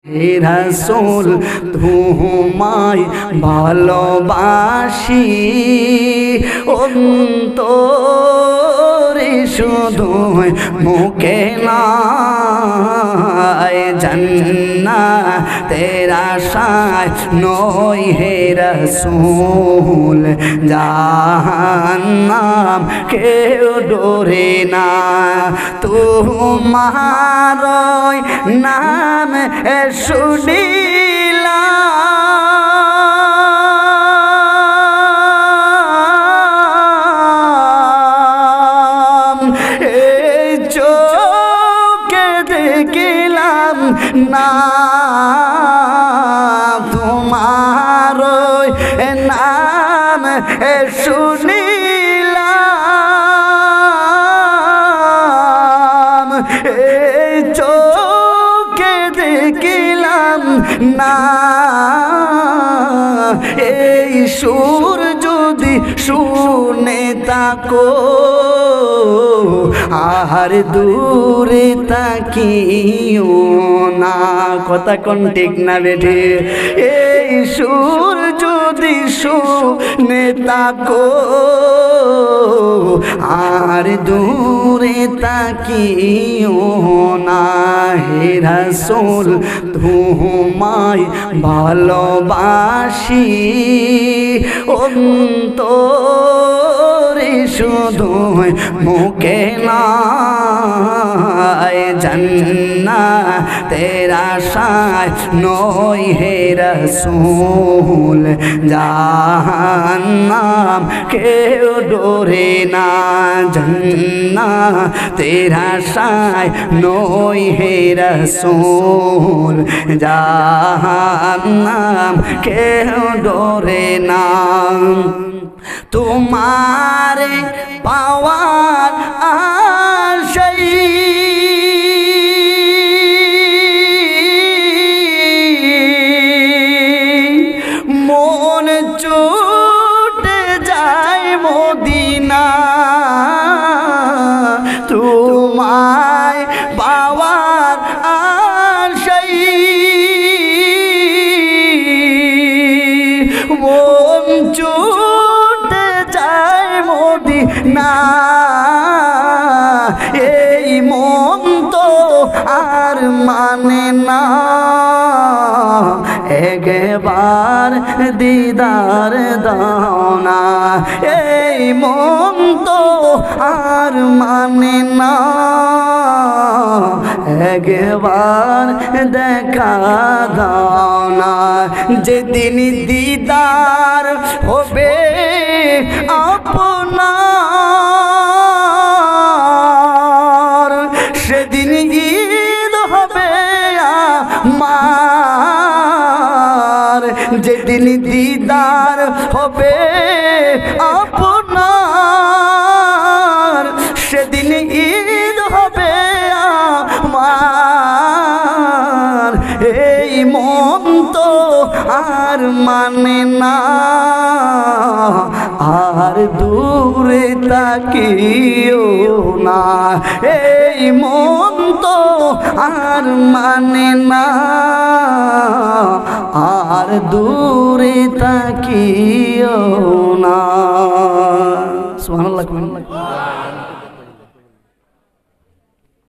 হে রাসূল তোমায় ভালোবাসি অন্তরে শুধু মুখে নাই জান্নাতের আশায় নই হে রাসূল জাহান্নাম কেউ ডরে না তোমার নাম শুনিলাম এই চোখে দেখিলাম না তোমার নাম শুনিলাম এই চোখে দেখিলাম না এই সুর যদি শুনে তাকো আর দূরে তাকিও না কথা কোন ঠিক না বেঠে এই সুর যদি শুনে তাকো আর দূরে তাকিও না হে রাসূল তোমায় ভালোবাসি অন্তরে শুধু মুখে নাই জান্নাতের আশায় নই হে রাসূল জাহান্নাম কেউ ডরে না জান্নাতের আশায় নই হে রাসূল জাহান্নাম কেউ ডরে না তোমারে পাওয়ার আশায় মন ছুটে যায় মদিনা তোমায় পাওয়ার আশায় মন ছুটে যায় মদিনা এই মন তো আর মানে না একবার দিদার দাও না এই মন তো আর মানে না একবার দেখা দাও না যেদিন দিদার হবে আপনার সেদিন ঈদ হবে আমার যেদিন দিদার হবে আপনার সেদিন ঈদ হবে আমার এই মন তো আর মানে না আর দূরে তাকিও না এই মন তো আর মানে না আর দূরে তাকিও না সুবহানাল্লাহ।